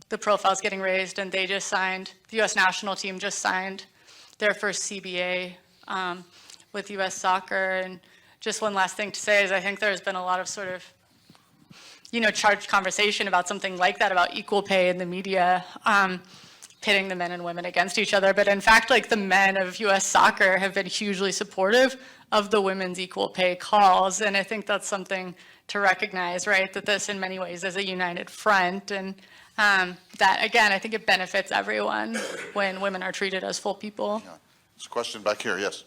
the profile's getting raised, and they just signed, the U.S. national team just signed their first CBA with U.S. Soccer. And just one last thing to say is I think there's been a lot of sort of charged conversation about something like that, about equal pay in the media. pitting the men and women against each other, but in fact, like the men of US soccer have been hugely supportive of the women's equal pay calls. And I think that's something to recognize, right? That this in many ways is a united front, and that again, I think it benefits everyone when women are treated as full people. Yeah. There's a question back here, yes.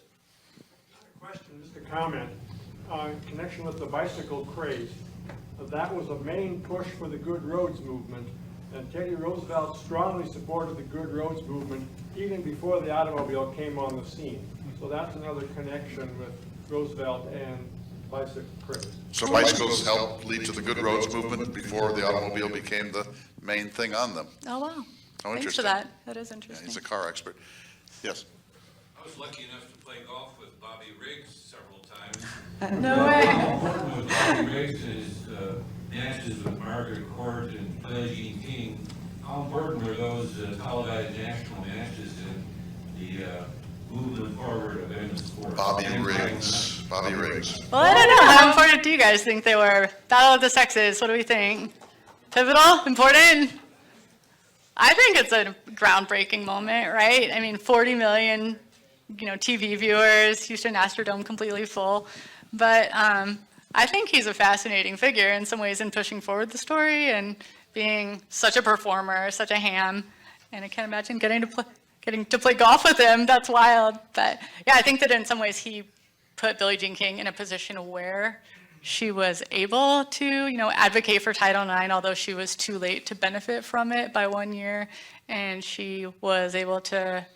Not a question, just a comment. In connection with the bicycle craze, that was a main push for the Good Roads movement, and Teddy Roosevelt strongly supported the Good Roads movement even before the automobile came on the scene. So that's another connection with Roosevelt and bicycle craze. So bicycles helped lead to the Good Roads movement before the automobile became the main thing on them. Oh, wow. Oh, Thanks for interesting. that. That is Yeah, interesting. he's a car expert. Yes. I was lucky enough to play golf with Bobby Riggs several times. No way. How important with Bobby Riggs is matches with Margaret Court and Billie Jean King? How important were those televised national matches in the movement forward of women's sports? Bobby Riggs. Bobby Riggs. Well, I don't know. How important do you guys think they were? Battle of the Sexes, what do we think? Pivotal? Important? I think it's a groundbreaking moment, right? I mean, 40 million, TV viewers, Houston Astrodome completely full. But I think he's a fascinating figure in some ways in pushing forward the story and being such a performer, such a ham. And I can't imagine getting to play golf with him. That's wild. But yeah, I think that in some ways he put Billie Jean King in a position where she was able to, advocate for Title IX, although she was too late to benefit from it by 1 year. And she was able to,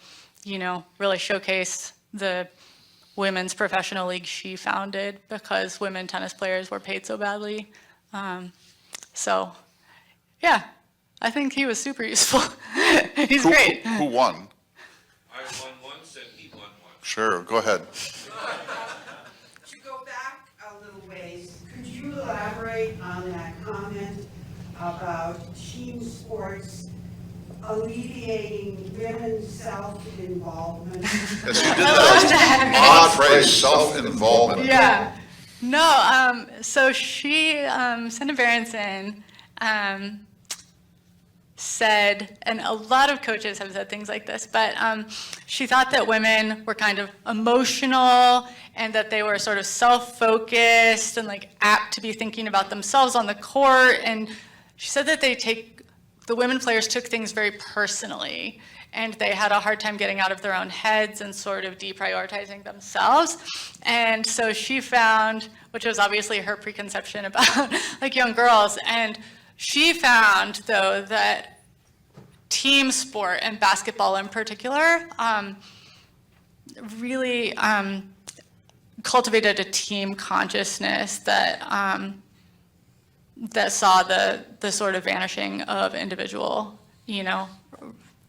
really showcase the women's professional league she founded because women tennis players were paid so badly. So, yeah, I think he was super useful. He's great. Who won? I won once and he won once. Sure, go ahead. To go back a little ways, could you elaborate on that comment about team sports alleviating women's self-involvement? Yes, you did that. Odd phrase, self-involvement. Yeah. No, so she, Senator Berenson, said, and a lot of coaches have said things like this, but she thought that women were kind of emotional and that they were sort of self-focused and like apt to be thinking about themselves on the court. And she said that the women players took things very personally and they had a hard time getting out of their own heads and sort of deprioritizing themselves. And so she found, which was obviously her preconception about like young girls, and she found, though, that team sport and basketball in particular really cultivated a team consciousness that that saw the sort of vanishing of individual,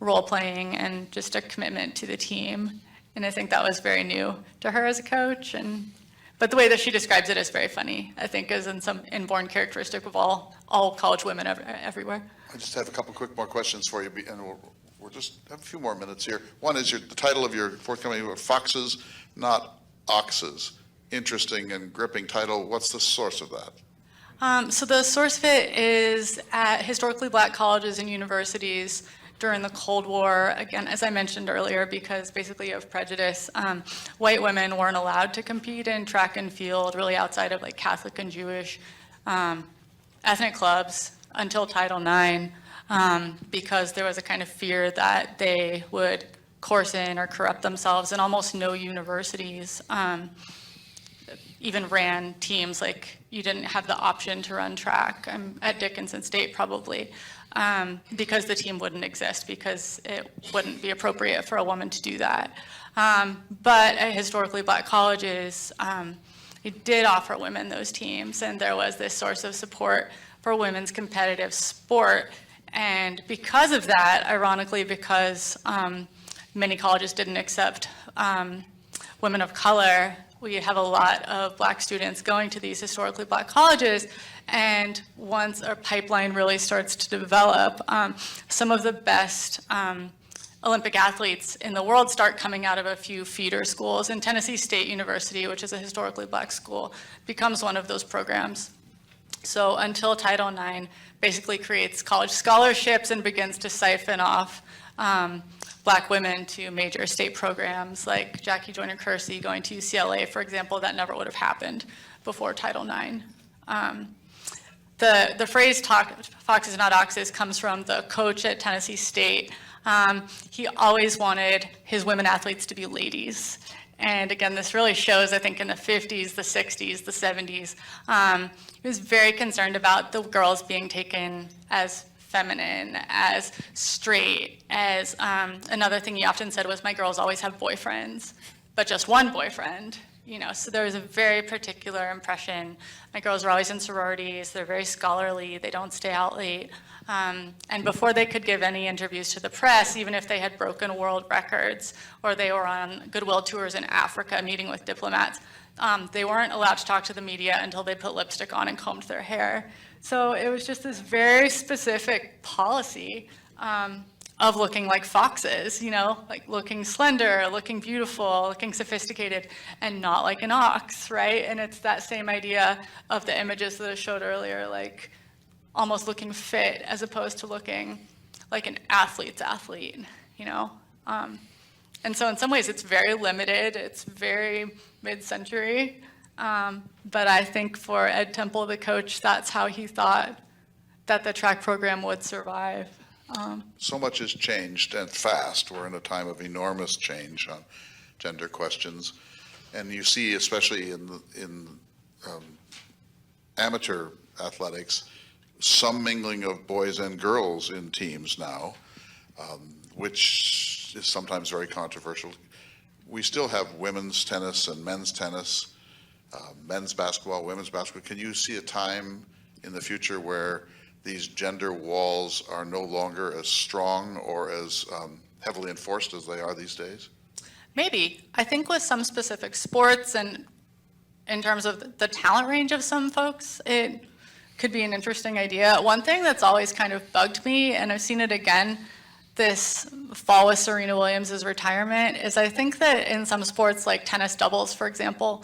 role playing and just a commitment to the team. And I think that was very new to her as a coach. But the way that she describes it is very funny, I think, is in some inborn characteristic of all college women everywhere. I just have a couple quick more questions for you, and we'll just have a few more minutes here. One is the title of your forthcoming book, Foxes, Not Oxes. Interesting and gripping title. What's the source of that? So the source of it is at historically black colleges and universities during the Cold War, again, as I mentioned earlier, because basically of prejudice, white women weren't allowed to compete in track and field, really outside of like Catholic and Jewish ethnic clubs until Title IX, because there was a kind of fear that they would coarsen or corrupt themselves, and almost no universities even ran teams. Like you didn't have the option to run track. I'm at Dickinson State probably. Because the team wouldn't exist, because it wouldn't be appropriate for a woman to do that. But at historically black colleges, it did offer women those teams, and there was this source of support for women's competitive sport. And because of that, ironically, because many colleges didn't accept women of color, we have a lot of black students going to these historically black colleges. And once our pipeline really starts to develop, some of the best Olympic athletes in the world start coming out of a few feeder schools. And Tennessee State University, which is a historically black school, becomes one of those programs. So until Title IX basically creates college scholarships and begins to siphon off Black women to major state programs like Jackie Joyner-Kersee going to UCLA, for example. That never would have happened before Title IX. The phrase "foxes not oxes" comes from the coach at Tennessee State. He always wanted his women athletes to be ladies. And again, this really shows, I think, in the 50s, the 60s, the 70s. He was very concerned about the girls being taken as feminine, as straight, as another thing he often said was, "My girls always have boyfriends, but just one boyfriend." You know, so there was a very particular impression. My girls are always in sororities, they're very scholarly, they don't stay out late. And before they could give any interviews to the press, even if they had broken world records or they were on goodwill tours in Africa meeting with diplomats, they weren't allowed to talk to the media until they put lipstick on and combed their hair. So it was just this very specific policy of looking like foxes, you know, like looking slender, looking beautiful, looking sophisticated, and not like an ox, right? And it's that same idea of the images that I showed earlier, like almost looking fit as opposed to looking like an athlete's athlete, you know? And so in some ways it's very limited, it's very mid-century, but I think for Ed Temple, the coach, that's how he thought that the track program would survive. So much has changed and fast. We're in a time of enormous change on gender questions. And you see, especially in amateur athletics, some mingling of boys and girls in teams now, which is sometimes very controversial. We still have women's tennis and men's tennis, men's basketball, women's basketball. Can you see a time in the future where these gender walls are no longer as strong or as heavily enforced as they are these days? Maybe. I think with some specific sports and in terms of the talent range of some folks, it could be an interesting idea. One thing that's always kind of bugged me, and I've seen it again this fall with Serena Williams' retirement, is I think that in some sports like tennis doubles, for example,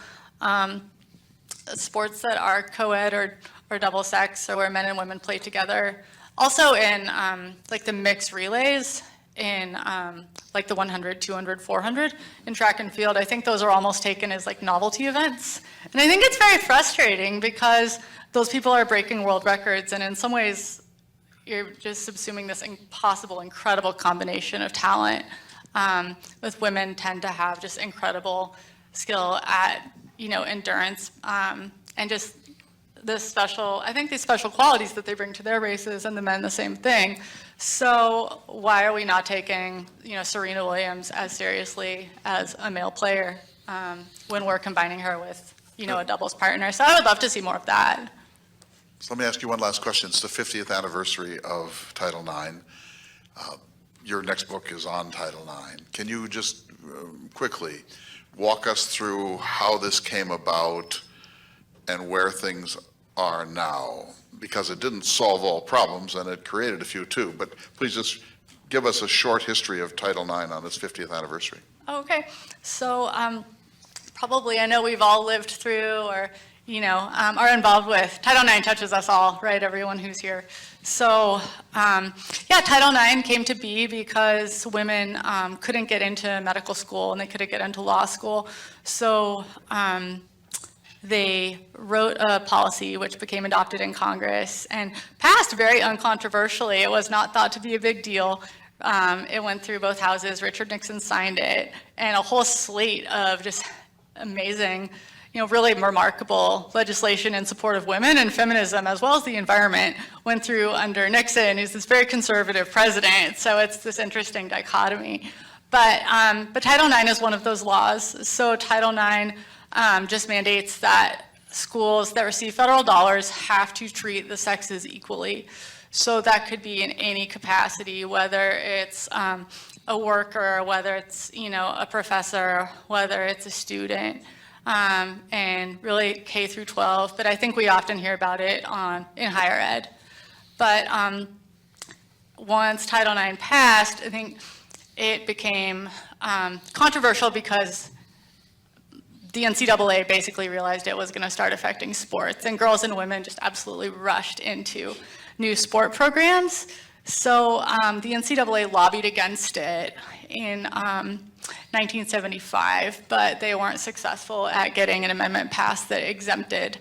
sports that are co-ed or double sex or where men and women play together. Also in like the mixed relays in like the 100, 200, 400 in track and field, I think those are almost taken as like novelty events. And I think it's very frustrating because those people are breaking world records, and in some ways you're just subsuming this impossible, incredible combination of talent. With women tend to have just incredible skill at, you know, endurance and just the special, I think these special qualities that they bring to their races, and the men the same thing. So why are we not taking, you know, Serena Williams as seriously as a male player when we're combining her with, you know, a doubles partner? So I would love to see more of that. So let me ask you one last question. It's the 50th anniversary of Title IX. Your next book is on Title IX. Can you just quickly walk us through how this came about and where things are now? Because it didn't solve all problems and it created a few too, but please just give us a short history of Title IX on its 50th anniversary. Okay, so probably I know we've all lived through or, you know, are involved with. Title IX touches us all, right, everyone who's here. So, yeah, Title IX came to be because women couldn't get into medical school and they couldn't get into law school. So they wrote a policy which became adopted in Congress and passed very uncontroversially. It was not thought to be a big deal. It went through both houses. Richard Nixon signed it, and a whole slate of just amazing, you know, really remarkable legislation in support of women and feminism, as well as the environment, went through under Nixon, who's this very conservative president. So it's this interesting dichotomy. But Title IX is one of those laws. So Title IX just mandates that schools that receive federal dollars have to treat the sexes equally. So that could be in any capacity, whether it's a worker, whether it's, you know, a professor, whether it's a student. And really K through 12, but I think we often hear about it in higher ed. But once Title IX passed, I think it became controversial because the NCAA basically realized it was going to start affecting sports, and girls and women just absolutely rushed into new sport programs. So the NCAA lobbied against it in 1975, but they weren't successful at getting an amendment passed that exempted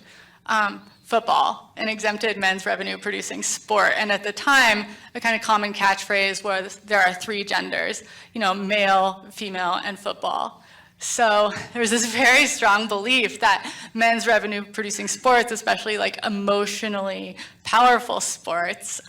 football and exempted men's revenue-producing sport. And at the time, a kind of common catchphrase was there are 3 genders, male, female, and football. So there was this very strong belief that men's revenue-producing sports, especially like emotionally powerful sports,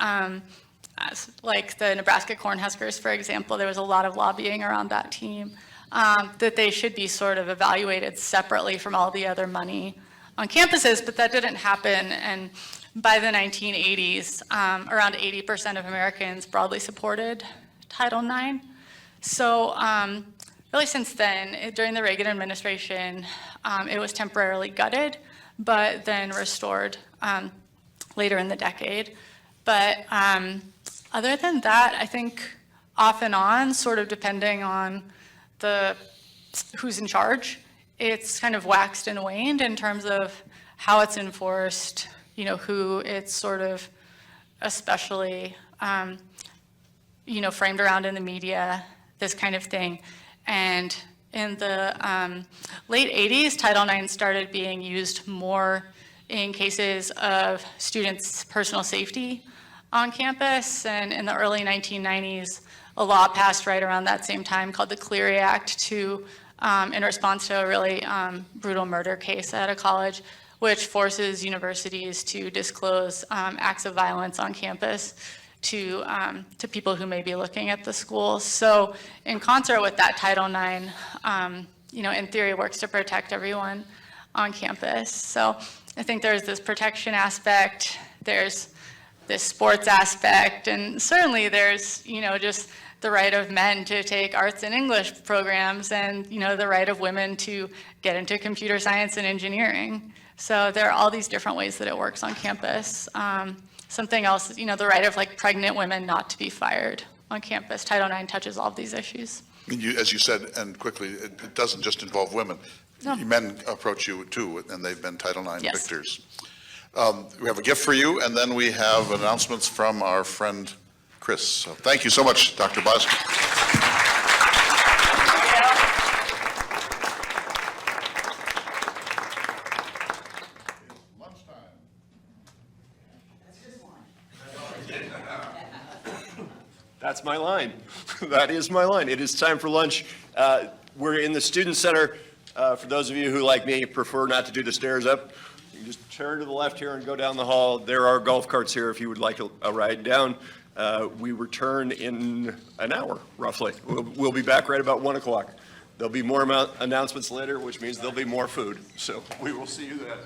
like the Nebraska Cornhuskers, for example, there was a lot of lobbying around that team, that they should be sort of evaluated separately from all the other money on campuses, but that didn't happen. And by the 1980s, around 80% of Americans broadly supported Title IX. So really since then, during the Reagan administration, it was temporarily gutted, but then restored later in the decade. But other than that, I think off and on, sort of depending on who's in charge, it's kind of waxed and waned in terms of how it's enforced, who it's sort of especially, framed around in the media, this kind of thing. And in the late 80s, Title IX started being used more in cases of students' personal safety on campus. And in the early 1990s, a law passed right around that same time called the Clery Act in response to a really brutal murder case at a college, which forces universities to disclose acts of violence on campus to people who may be looking at the schools. So in concert with that, Title IX, in theory works to protect everyone on campus. So I think there's this protection aspect, there's this sports aspect, and certainly there's, just the right of men to take arts and English programs, and, the right of women to get into computer science and engineering. So there are all these different ways that it works on campus. Something else, the right of pregnant women not to be fired on campus. Title IX touches all of these issues. As you said, and quickly, it doesn't just involve women. No. Men approach you too, and they've been Title IX Yes. victors. We have a gift for you, and then we have announcements from our friend Chris. So thank you so much, Dr. Blaschke. That's my line. That is my line. It is time for lunch. We're in the Student Center. For those of you who, like me, prefer not to do the stairs up, you can just turn to the left here and go down the hall. There are golf carts here if you would like a ride down. We return in an hour, roughly. We'll be back right about 1 o'clock. There'll be more announcements later, which means there'll be more food. So we will see you then.